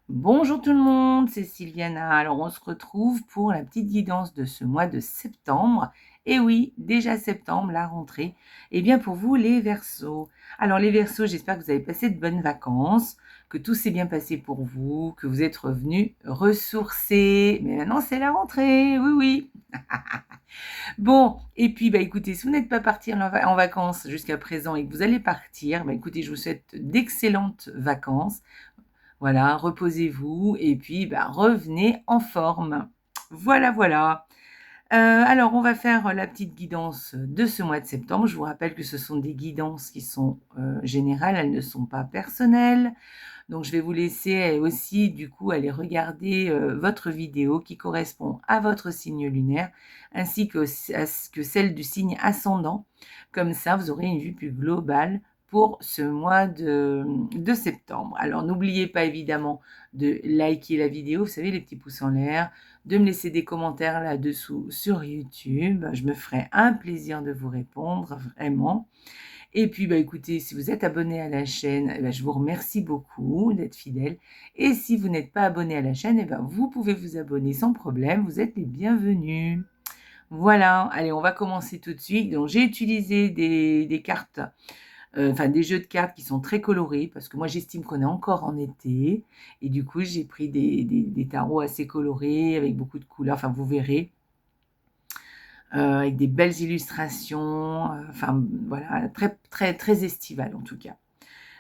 Bonjour tout le monde, c'est Sylviana. Alors on se retrouve pour la petite guidance de ce mois de septembre. Et oui, déjà septembre, la rentrée. Et bien pour vous les Verseaux. Alors les Verseaux, j'espère que vous avez passé de bonnes vacances, que tout s'est bien passé pour vous, que vous êtes revenus ressourcés. Mais maintenant c'est la rentrée, oui oui. Bon, et puis écoutez, si vous n'êtes pas parti en vacances jusqu'à présent et que vous allez partir, écoutez, je vous souhaite d'excellentes vacances. Voilà, reposez-vous et puis revenez en forme. Voilà, voilà. Alors, on va faire la petite guidance de ce mois de septembre. Je vous rappelle que ce sont des guidances qui sont générales, elles ne sont pas personnelles. Donc, je vais vous laisser aussi, du coup, aller regarder votre vidéo qui correspond à votre signe lunaire, ainsi que celle du signe ascendant. Comme ça, vous aurez une vue plus globale pour ce mois de septembre. Alors, n'oubliez pas évidemment de liker la vidéo, vous savez, les petits pouces en l'air, de me laisser des commentaires là-dessous sur YouTube. Je me ferai un plaisir de vous répondre, vraiment. Et puis, écoutez, si vous êtes abonné à la chaîne, je vous remercie beaucoup d'être fidèle. Et si vous n'êtes pas abonné à la chaîne, vous pouvez vous abonner sans problème. Vous êtes les bienvenus. Voilà, allez, on va commencer tout de suite. Donc, j'ai utilisé des cartes, des jeux de cartes qui sont très colorés, parce que moi, j'estime qu'on est encore en été. Et du coup, j'ai pris des tarots assez colorés, avec beaucoup de couleurs. Enfin, vous verrez. Avec des belles illustrations, voilà, très, très, très estival en tout cas.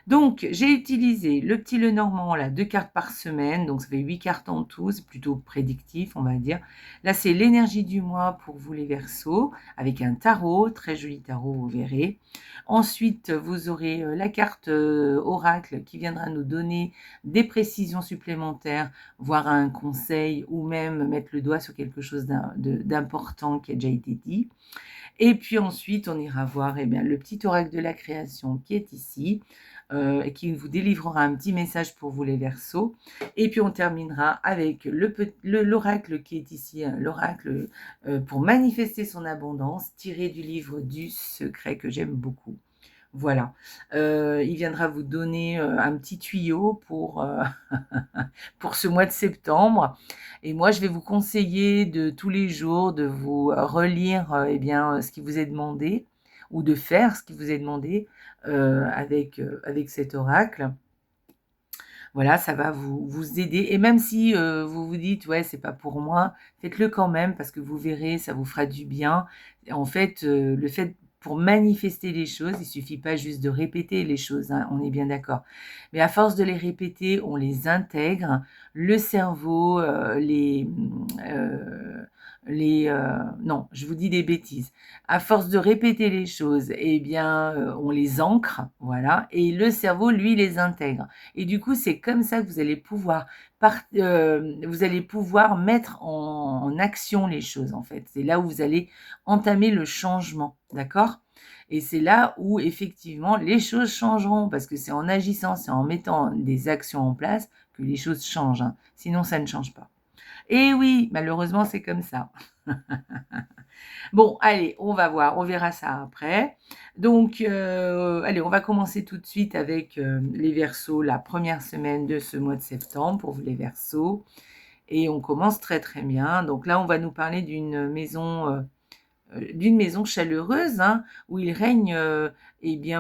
Donc, j'ai utilisé le petit Lenormand, là, 2 cartes par semaine, donc ça fait 8 cartes en tout, c'est plutôt prédictif, on va dire. Là, c'est l'énergie du mois pour vous les Verseaux, avec un tarot, très joli tarot, vous verrez. Ensuite, vous aurez la carte oracle qui viendra nous donner des précisions supplémentaires, voire un conseil, ou même mettre le doigt sur quelque chose d'important qui a déjà été dit. Et puis ensuite, on ira voir le petit oracle de la création qui est ici, qui vous délivrera un petit message pour vous les Verseaux. Et puis on terminera avec l'oracle qui est ici, l'oracle pour manifester son abondance, tiré du livre du secret que j'aime beaucoup. Voilà, il viendra vous donner un petit tuyau pour ce mois de septembre. Et moi, je vais vous conseiller de tous les jours de vous relire ce qui vous est demandé ou de faire ce qui vous est demandé avec cet oracle. Voilà, ça va vous aider. Et même si vous vous dites, ouais, c'est pas pour moi, faites-le quand même parce que vous verrez, ça vous fera du bien. En fait, le fait pour manifester les choses, il suffit pas juste de répéter les choses, hein, on est bien d'accord. Mais à force de les répéter, on les intègre. Le cerveau, non, je vous dis des bêtises. À force de répéter les choses, on les ancre, voilà, et le cerveau, lui, les intègre. Et du coup, c'est comme ça que vous allez pouvoir mettre en action les choses, en fait. C'est là où vous allez entamer le changement, d'accord? Et c'est là où, effectivement, les choses changeront, parce que c'est en agissant, c'est en mettant des actions en place que les choses changent, hein. Sinon, ça ne change pas. Et oui, malheureusement, c'est comme ça. Bon, allez, on va voir, on verra ça après. Donc, allez, on va commencer tout de suite avec les Verseaux, la première semaine de ce mois de septembre pour vous les Verseaux. Et on commence très très bien. Donc là, on va nous parler d'une maison chaleureuse, hein, où il règne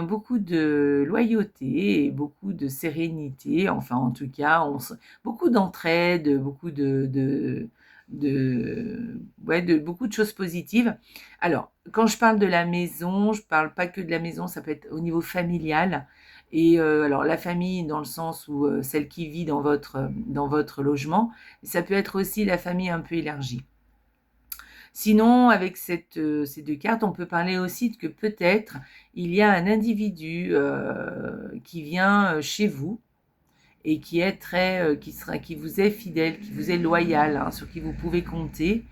beaucoup de loyauté et beaucoup de sérénité. Enfin, en tout cas, beaucoup d'entraide, beaucoup de beaucoup de choses positives. Alors, quand je parle de la maison, je parle pas que de la maison, ça peut être au niveau familial. Et alors la famille dans le sens où celle qui vit dans votre logement, ça peut être aussi la famille un peu élargie. Sinon, avec ces 2 cartes, on peut parler aussi que peut-être il y a un individu qui vient chez vous et qui est qui vous est fidèle, qui vous est loyal, hein, sur qui vous pouvez compter,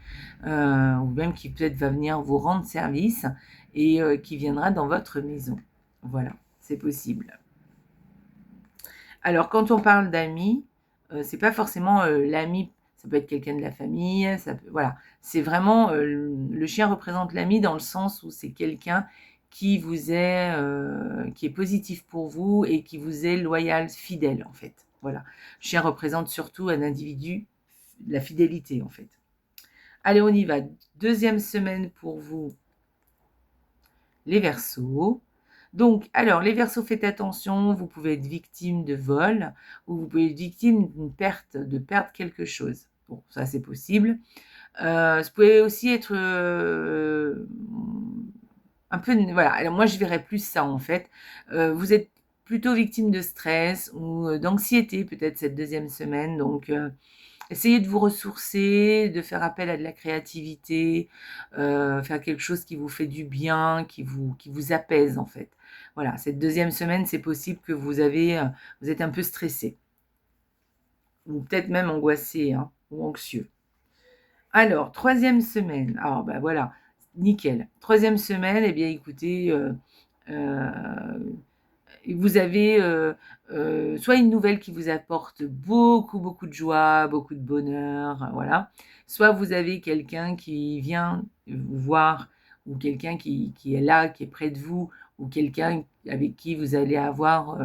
ou même qui peut-être va venir vous rendre service et qui viendra dans votre maison. Voilà, c'est possible. Alors, quand on parle d'amis, c'est pas forcément l'ami, ça peut être quelqu'un de la famille, voilà. C'est vraiment, le chien représente l'ami dans le sens où c'est quelqu'un qui est positif pour vous et qui vous est loyal, fidèle, en fait. Voilà. Le chien représente surtout un individu, la fidélité en fait. Allez, on y va. Deuxième semaine pour vous, les Verseaux. Donc, alors, les Verseaux, faites attention, vous pouvez être victime de vol ou vous pouvez être victime d'une perte, de perdre quelque chose. Bon, ça c'est possible. Vous pouvez aussi être un peu, voilà. Alors moi, je verrais plus ça en fait. Vous êtes plutôt victime de stress ou d'anxiété peut-être cette deuxième semaine. Donc, essayez de vous ressourcer, de faire appel à de la créativité, faire quelque chose qui vous fait du bien, qui vous apaise en fait. Voilà, cette deuxième semaine, c'est possible que vous êtes un peu stressé ou peut-être même angoissé hein, ou anxieux. Alors, troisième semaine. Alors, ben voilà, nickel. Troisième semaine, eh bien, écoutez, euh, vous avez soit une nouvelle qui vous apporte beaucoup, beaucoup de joie, beaucoup de bonheur, voilà. Soit vous avez quelqu'un qui vient vous voir, ou quelqu'un qui est là, qui est près de vous, ou quelqu'un avec qui vous allez avoir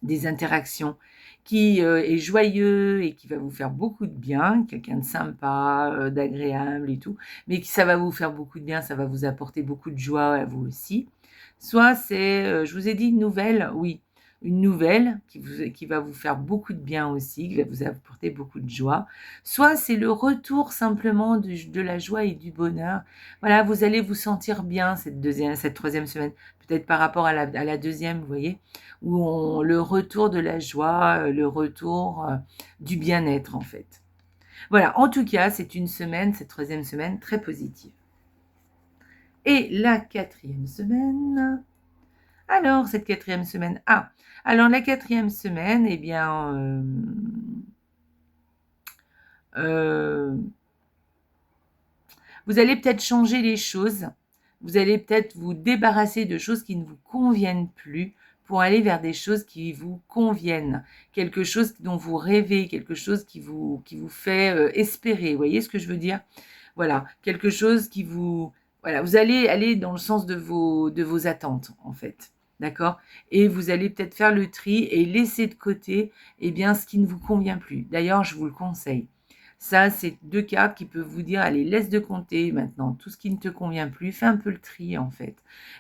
des interactions, qui est joyeux et qui va vous faire beaucoup de bien, quelqu'un de sympa, d'agréable et tout, mais qui ça va vous faire beaucoup de bien, ça va vous apporter beaucoup de joie à vous aussi. Soit c'est, je vous ai dit une nouvelle, oui, une nouvelle qui va vous faire beaucoup de bien aussi, qui va vous apporter beaucoup de joie. Soit c'est le retour simplement de la joie et du bonheur. Voilà, vous allez vous sentir bien cette troisième semaine, peut-être par rapport à la deuxième, vous voyez le retour de la joie, le retour du bien-être en fait. Voilà, en tout cas, c'est une semaine, cette troisième semaine, très positive. Et la quatrième semaine, alors cette quatrième semaine, alors la quatrième semaine, eh bien, vous allez peut-être changer les choses, vous allez peut-être vous débarrasser de choses qui ne vous conviennent plus pour aller vers des choses qui vous conviennent, quelque chose dont vous rêvez, quelque chose qui vous fait espérer. Vous voyez ce que je veux dire? Voilà, quelque chose qui vous... Voilà, vous allez aller dans le sens de vos attentes, en fait. D'accord? Et vous allez peut-être faire le tri et laisser de côté eh bien, ce qui ne vous convient plus. D'ailleurs, je vous le conseille. Ça, c'est deux cartes qui peuvent vous dire, allez, laisse de compter maintenant tout ce qui ne te convient plus, fais un peu le tri en fait.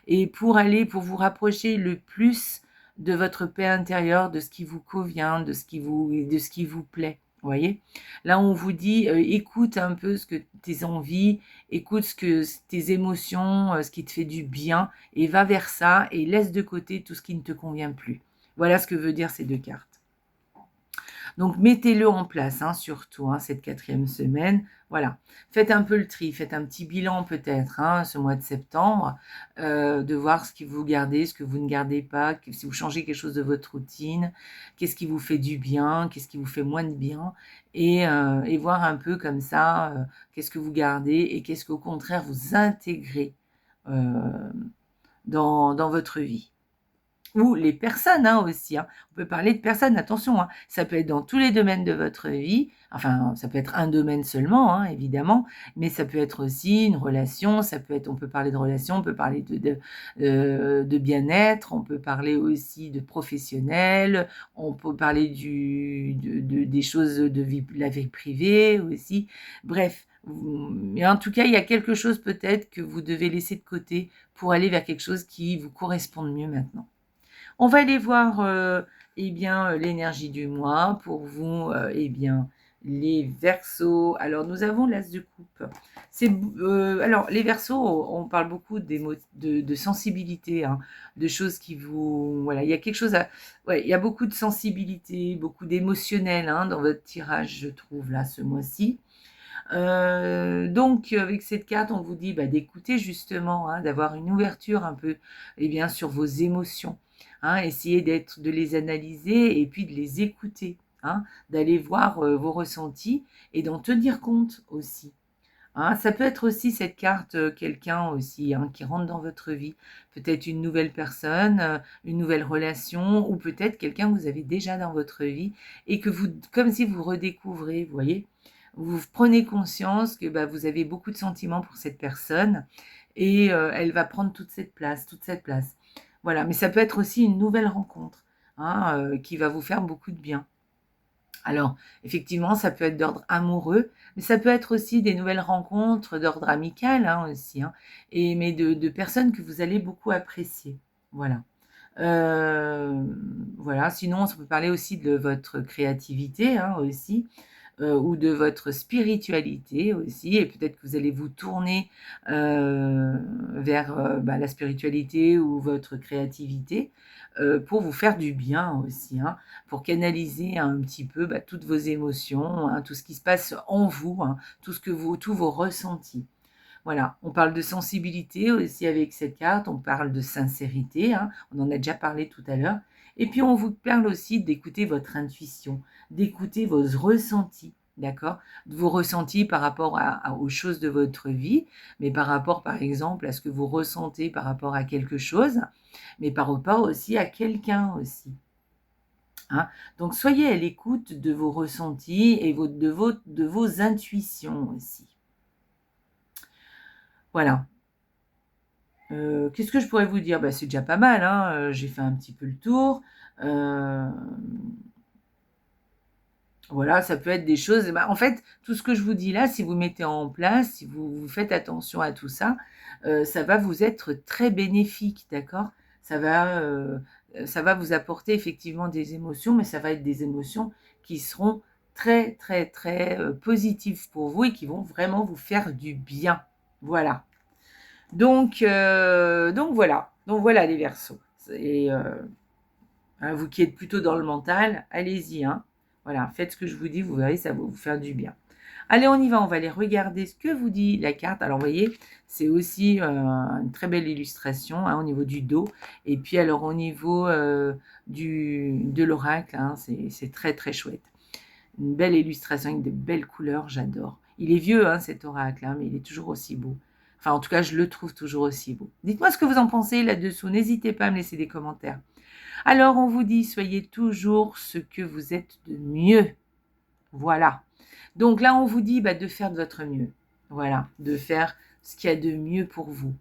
Et pour vous rapprocher le plus de votre paix intérieure, de ce qui vous convient, de ce qui vous plaît. Vous voyez? Là, on vous dit, écoute un peu ce que tes envies, écoute tes émotions, ce qui te fait du bien, et va vers ça, et laisse de côté tout ce qui ne te convient plus. Voilà ce que veut dire ces deux cartes. Donc, mettez-le en place, hein, surtout, hein, cette quatrième semaine. Voilà. Faites un peu le tri, faites un petit bilan peut-être, hein, ce mois de septembre, de voir ce que vous gardez, ce que vous ne gardez pas, si vous changez quelque chose de votre routine, qu'est-ce qui vous fait du bien, qu'est-ce qui vous fait moins de bien, et voir un peu comme ça, qu'est-ce que vous gardez et qu'est-ce qu'au contraire vous intégrez dans votre vie. Ou les personnes hein, aussi. Hein. On peut parler de personnes, attention, hein. Ça peut être dans tous les domaines de votre vie. Enfin, ça peut être un domaine seulement, hein, évidemment, mais ça peut être aussi une relation. On peut parler de relation, on peut parler de bien-être, on peut parler aussi de professionnel, on peut parler des choses de la vie privée aussi. Bref. Mais en tout cas, il y a quelque chose peut-être que vous devez laisser de côté pour aller vers quelque chose qui vous corresponde mieux maintenant. On va aller voir eh bien, l'énergie du mois pour vous, eh bien, les Verseaux. Alors, nous avons l'As de coupe. Alors, les Verseaux, on parle beaucoup de sensibilité, hein, de choses qui vous... Voilà, il y a quelque chose Ouais, il y a beaucoup de sensibilité, beaucoup d'émotionnel hein, dans votre tirage, je trouve, là, ce mois-ci. Donc, avec cette carte, on vous dit d'écouter justement, hein, d'avoir une ouverture un peu eh bien, sur vos émotions. Hein, essayez de les analyser et puis de les écouter. Hein, d'aller voir vos ressentis et d'en tenir compte aussi. Hein, ça peut être aussi cette carte, quelqu'un aussi hein, qui rentre dans votre vie. Peut-être une nouvelle personne, une nouvelle relation ou peut-être quelqu'un que vous avez déjà dans votre vie et que vous, comme si vous redécouvrez, vous voyez, vous prenez conscience que vous avez beaucoup de sentiments pour cette personne et elle va prendre toute cette place, toute cette place. Voilà, mais ça peut être aussi une nouvelle rencontre hein, qui va vous faire beaucoup de bien. Alors, effectivement, ça peut être d'ordre amoureux, mais ça peut être aussi des nouvelles rencontres d'ordre amical, hein, aussi, hein, mais de personnes que vous allez beaucoup apprécier. Voilà. Voilà, sinon ça peut parler aussi de votre créativité, hein, aussi, ou de votre spiritualité aussi, et peut-être que vous allez vous tourner, vers, la spiritualité ou votre créativité, pour vous faire du bien aussi, hein, pour canaliser un petit peu, toutes vos émotions, hein, tout ce qui se passe en vous, hein, tous vos ressentis. Voilà, on parle de sensibilité aussi avec cette carte, on parle de sincérité, hein, on en a déjà parlé tout à l'heure. Et puis on vous parle aussi d'écouter votre intuition, d'écouter vos ressentis, d'accord? Vos ressentis par rapport aux choses de votre vie, mais par rapport par exemple à ce que vous ressentez par rapport à quelque chose, mais par rapport aussi à quelqu'un aussi, hein. Donc soyez à l'écoute de vos ressentis et de vos intuitions aussi. Voilà. Qu'est-ce que je pourrais vous dire? C'est déjà pas mal, hein, j'ai fait un petit peu le tour. Hem, voilà, ça peut être des choses, en fait, tout ce que je vous dis là, si vous mettez en place, si vous faites attention à tout ça, ça va vous être très bénéfique, d'accord? Ça va vous apporter effectivement des émotions, mais ça va être des émotions qui seront très, très, très, positives pour vous et qui vont vraiment vous faire du bien. Voilà. Donc voilà les Verseaux. Et hein, vous qui êtes plutôt dans le mental, allez-y, hein. Voilà, faites ce que je vous dis, vous verrez, ça va vous faire du bien. Allez, on y va, on va aller regarder ce que vous dit la carte. Alors, vous voyez, c'est aussi une très belle illustration, hein, au niveau du dos. Et puis, alors, au niveau de l'oracle, hein, c'est très, très chouette. Une belle illustration avec de belles couleurs, j'adore. Il est vieux, hein, cet oracle, hein, mais il est toujours aussi beau. Enfin, en tout cas, je le trouve toujours aussi beau. Dites-moi ce que vous en pensez là-dessous. N'hésitez pas à me laisser des commentaires. Alors, on vous dit, soyez toujours ce que vous êtes de mieux. Voilà. Donc là, on vous dit de faire de votre mieux. Voilà, de faire ce qu'il y a de mieux pour vous,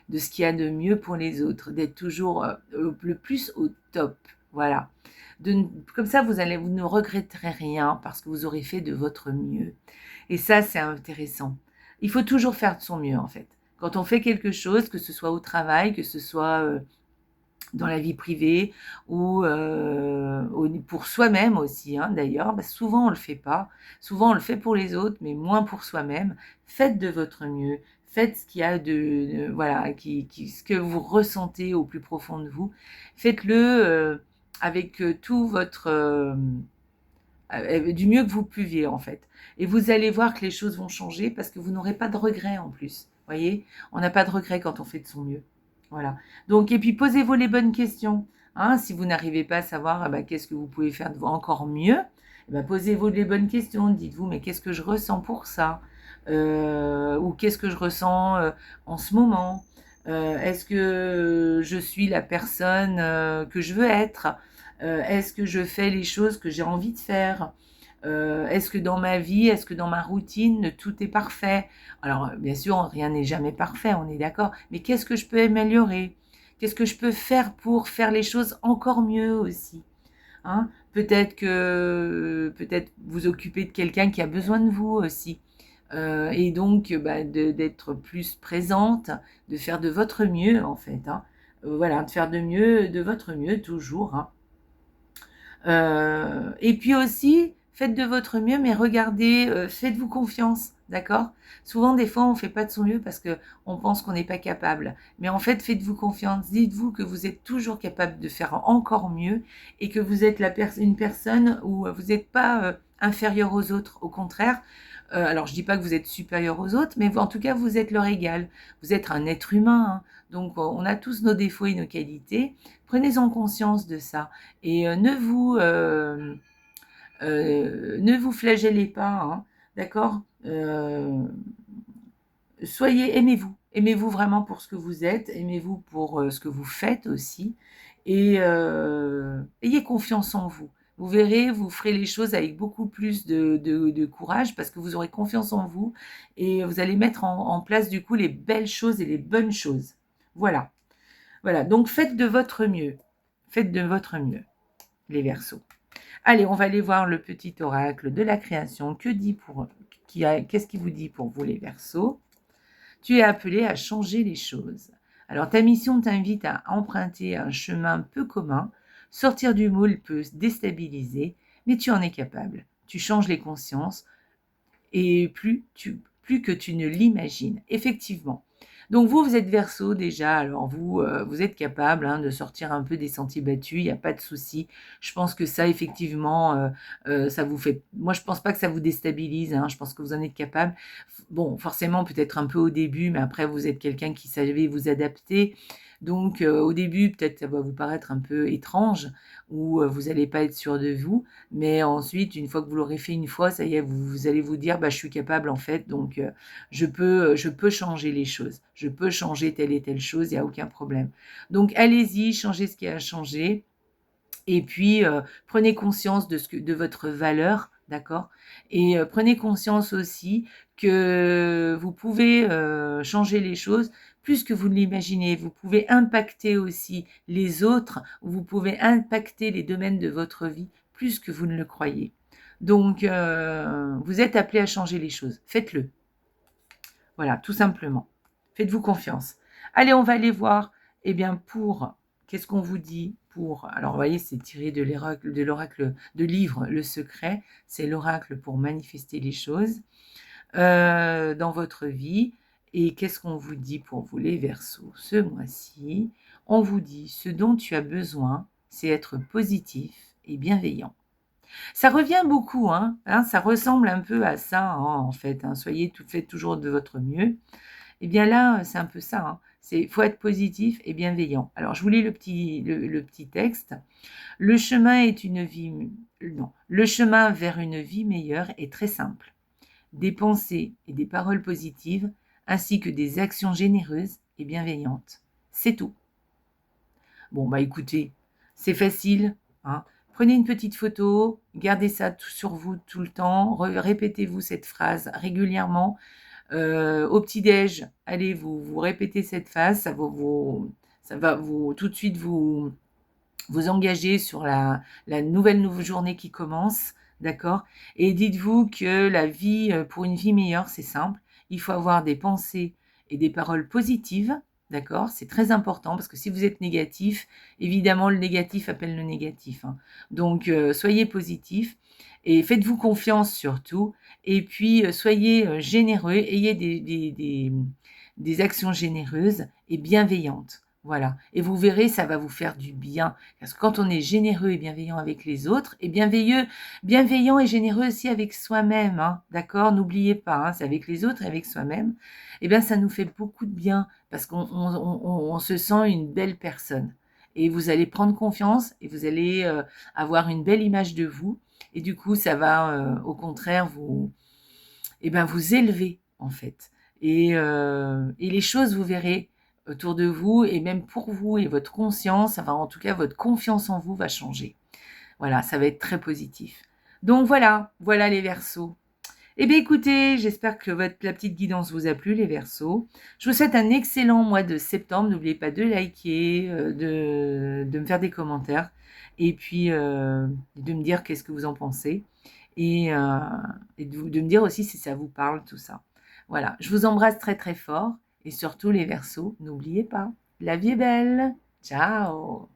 de ce qu'il y a de mieux pour les autres, d'être toujours le plus au top. Voilà. Comme ça, vous ne regretterez rien parce que vous aurez fait de votre mieux. Et ça, c'est intéressant. Il faut toujours faire de son mieux, en fait. Quand on fait quelque chose, que ce soit au travail, que ce soit dans la vie privée ou pour soi-même aussi, hein, d'ailleurs, souvent on ne le fait pas. Souvent on le fait pour les autres, mais moins pour soi-même. Faites de votre mieux. Faites ce qu'il y a voilà, ce que vous ressentez au plus profond de vous. Faites-le avec tout votre du mieux que vous pouviez en fait. Et vous allez voir que les choses vont changer parce que vous n'aurez pas de regrets en plus. Voyez, on n'a pas de regrets quand on fait de son mieux. Voilà. Donc, et puis posez-vous les bonnes questions. Hein, si vous n'arrivez pas à savoir qu'est-ce que vous pouvez faire de vous encore mieux, posez-vous les bonnes questions. Dites-vous, mais qu'est-ce que je ressens pour ça? Ou qu'est-ce que je ressens en ce moment? Est-ce que je suis la personne que je veux être? Est-ce que je fais les choses que j'ai envie de faire? Est-ce que dans ma vie, est-ce que dans ma routine, tout est parfait? Alors, bien sûr, rien n'est jamais parfait, on est d'accord. Mais qu'est-ce que je peux améliorer? Qu'est-ce que je peux faire pour faire les choses encore mieux aussi? Hein? Peut-être vous occuper de quelqu'un qui a besoin de vous aussi. Et donc, d'être plus présente, de faire de votre mieux, en fait. Hein. Voilà, de faire de votre mieux toujours. Hein. Et puis aussi, faites de votre mieux, mais regardez, faites-vous confiance, d'accord? Souvent, des fois, on ne fait pas de son mieux parce qu'on pense qu'on n'est pas capable. Mais en fait, faites-vous confiance. Dites-vous que vous êtes toujours capable de faire encore mieux et que vous êtes une personne où vous n'êtes pas inférieur aux autres. Au contraire, alors je dis pas que vous êtes supérieur aux autres, mais en tout cas, vous êtes leur égal. Vous êtes un être humain, hein. Donc, on a tous nos défauts et nos qualités. Prenez-en conscience de ça. Et ne vous flagellez pas, hein, d'accord? Aimez-vous. Aimez-vous vraiment pour ce que vous êtes, aimez-vous pour ce que vous faites aussi, et ayez confiance en vous. Vous verrez, vous ferez les choses avec beaucoup plus de courage parce que vous aurez confiance en vous et vous allez mettre en place du coup les belles choses et les bonnes choses. Voilà. Voilà, donc faites de votre mieux. Faites de votre mieux, les Verseaux. Allez, on va aller voir le petit oracle de la création. Qu'est-ce qui vous dit pour vous les Verseaux? Tu es appelé à changer les choses. Alors ta mission t'invite à emprunter un chemin peu commun. Sortir du moule peut déstabiliser, mais tu en es capable. Tu changes les consciences et plus que tu ne l'imagines. Effectivement. Donc vous êtes Verseau déjà, alors vous êtes capable de sortir un peu des sentiers battus, il n'y a pas de souci. Je pense que ça, effectivement, ça vous fait... Moi, je pense pas que ça vous déstabilise, je pense que vous en êtes capable. Bon, forcément, peut-être un peu au début, mais après, vous êtes quelqu'un qui savait vous adapter. Donc, au début, peut-être ça va vous paraître un peu étrange, ou vous n'allez pas être sûr de vous, mais ensuite, une fois que vous l'aurez fait une fois, ça y est, vous allez vous dire, bah, je suis capable en fait, donc je peux changer les choses, je peux changer telle et telle chose, il n'y a aucun problème. Donc allez-y, changez ce qui a changé, et puis prenez conscience de votre valeur, d'accord? Et prenez conscience aussi que vous pouvez changer les choses plus que vous ne l'imaginez. Vous pouvez impacter aussi les autres, vous pouvez impacter les domaines de votre vie plus que vous ne le croyez. Donc, vous êtes appelé à changer les choses. Faites-le. Voilà, tout simplement. Faites-vous confiance. Allez, on va aller voir, eh bien, qu'est-ce qu'on vous dit pour, alors, vous voyez, c'est tiré de l'oracle de livre Le Secret, c'est l'oracle pour manifester les choses dans votre vie. Et qu'est-ce qu'on vous dit pour vous, les Verseaux, ce mois-ci? On vous dit, ce dont tu as besoin, c'est être positif et bienveillant. Ça revient beaucoup, ça ressemble un peu à ça, en fait. Faites toujours de votre mieux. Et bien là, c'est un peu ça. Il faut être positif et bienveillant. Alors, je vous lis le petit texte. Le chemin le chemin vers une vie meilleure est très simple. Des pensées et des paroles positives, ainsi que des actions généreuses et bienveillantes. C'est tout. Bon, bah écoutez, c'est facile. Prenez une petite photo, gardez ça sur vous tout le temps, répétez-vous cette phrase régulièrement. Au petit-déj, allez, vous répétez cette phrase, ça va vous tout de suite vous engager sur la nouvelle journée qui commence, d'accord? Et dites-vous que la vie, pour une vie meilleure, c'est simple. Il faut avoir des pensées et des paroles positives, d'accord? C'est très important parce que si vous êtes négatif, évidemment, le négatif appelle le négatif. Donc, soyez positif et faites-vous confiance surtout. Et puis, soyez généreux, ayez des actions généreuses et bienveillantes. Voilà. Et vous verrez, ça va vous faire du bien. Parce que quand on est généreux et bienveillant avec les autres, et bienveillant et généreux aussi avec soi-même, d'accord? N'oubliez pas, c'est avec les autres et avec soi-même. Eh bien, ça nous fait beaucoup de bien parce qu'on se sent une belle personne. Et vous allez prendre confiance et vous allez avoir une belle image de vous. Et du coup, ça va au contraire vous élever en fait. Et les choses, vous verrez, autour de vous et même pour vous et votre conscience, enfin en tout cas votre confiance en vous va changer. Voilà, ça va être très positif. Donc voilà les Verseaux. Eh bien écoutez, j'espère que la petite guidance vous a plu les Verseaux. Je vous souhaite un excellent mois de septembre. N'oubliez pas de liker, de me faire des commentaires et puis de me dire qu'est-ce que vous en pensez et de me dire aussi si ça vous parle tout ça. Voilà, je vous embrasse très très fort et surtout les Verseaux, n'oubliez pas, la vie est belle. Ciao.